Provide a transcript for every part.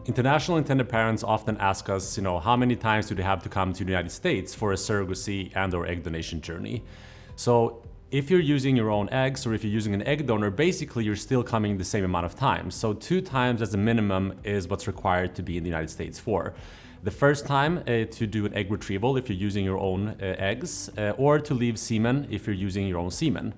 International intended parents often ask us, how many times do they have to come to the United States for a surrogacy and/or egg donation journey? So if you're using your own eggs or if you're using an egg donor, basically you're still coming the same amount of time. So 2 times as a minimum is what's required to be in the United States for. The first time to do an egg retrieval if you're using your own eggs, or to leave semen if you're using your own semen.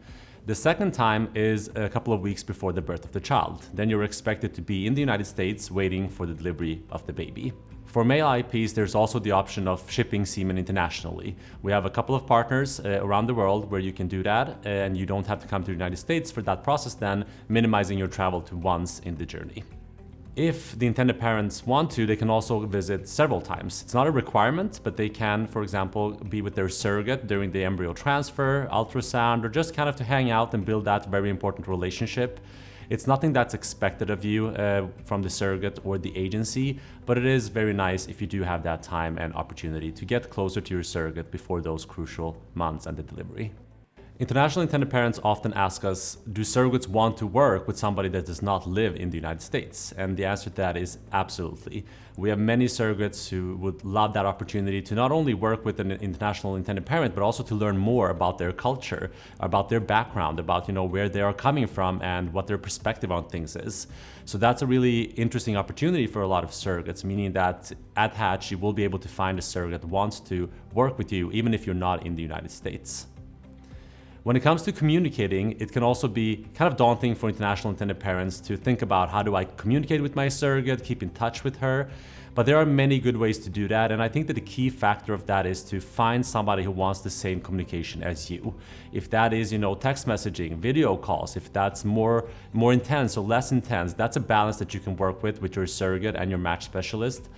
The second time is a couple of weeks before the birth of the child. Then you're expected to be in the United States waiting for the delivery of the baby. For male IPs, there's also the option of shipping semen internationally. We have a couple of partners around the world where you can do that, and you don't have to come to the United States for that process, then minimizing your travel to once in the journey. If the intended parents want to, they can also visit several times. It's not a requirement, but they can, for example, be with their surrogate during the embryo transfer, ultrasound, or just kind of to hang out and build that very important relationship. It's nothing that's expected of you from the surrogate or the agency, but it is very nice if you do have that time and opportunity to get closer to your surrogate before those crucial months and the delivery. International intended parents often ask us, do surrogates want to work with somebody that does not live in the United States? And the answer to that is absolutely. We have many surrogates who would love that opportunity to not only work with an international intended parent, but also to learn more about their culture, about their background, about where they are coming from and what their perspective on things is. So that's a really interesting opportunity for a lot of surrogates, meaning that at Hatch you will be able to find a surrogate that wants to work with you even if you're not in the United States. When it comes to communicating, it can also be kind of daunting for international intended parents to think about how do I communicate with my surrogate, keep in touch with her. But there are many good ways to do that, and I think that the key factor of that is to find somebody who wants the same communication as you. If that is, text messaging, video calls, if that's more intense or less intense, that's a balance that you can work with your surrogate and your match specialist.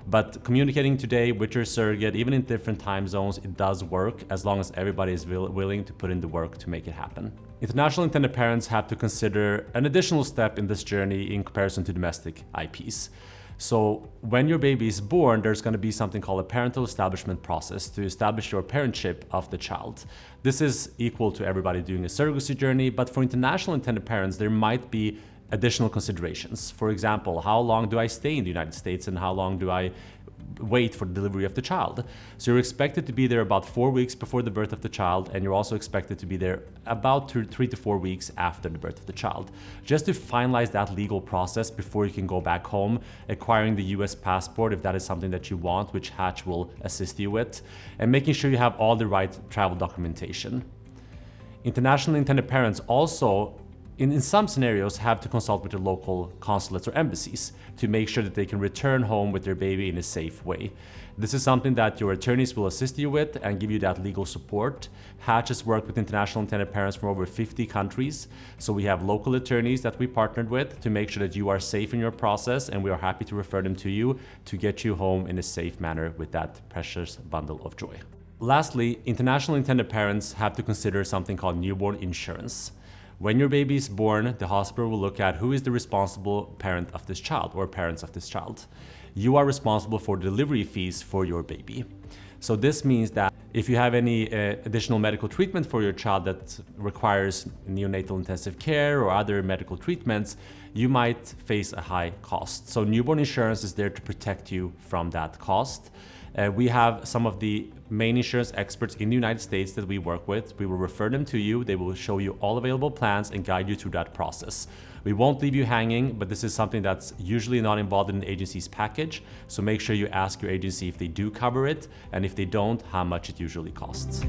But communicating today with your surrogate, even in different time zones, it does work as long as everybody is willing to put in the work to make it happen. International intended parents have to consider an additional step in this journey in comparison to domestic IPs. So when your baby is born, there's going to be something called a parental establishment process to establish your parentship of the child. This is equal to everybody doing a surrogacy journey, but for international intended parents, there might be additional considerations. For example, how long do I stay in the United States and how long do I wait for the delivery of the child? So you're expected to be there about 4 weeks before the birth of the child, and you're also expected to be there about 3 to 4 weeks after the birth of the child, just to finalize that legal process before you can go back home, acquiring the US passport if that is something that you want, which Hatch will assist you with, and making sure you have all the right travel documentation. Internationally intended parents also in some scenarios have to consult with their local consulates or embassies to make sure that they can return home with their baby in a safe way. This is something that your attorneys will assist you with and give you that legal support. Hatch has worked with international intended parents from over 50 countries, so we have local attorneys that we partnered with to make sure that you are safe in your process, and we are happy to refer them to you to get you home in a safe manner with that precious bundle of joy. Lastly, international intended parents have to consider something called newborn insurance. When your baby is born, the hospital will look at who is the responsible parent of this child or parents of this child. You are responsible for delivery fees for your baby. So this means that if you have any additional medical treatment for your child that requires neonatal intensive care or other medical treatments, you might face a high cost. So newborn insurance is there to protect you from that cost. We have some of the main insurance experts in the United States that we work with. We will refer them to you. They will show you all available plans and guide you through that process. We won't leave you hanging, but this is something that's usually not involved in an agency's package. So make sure you ask your agency if they do cover it, and if they don't, how much it usually costs.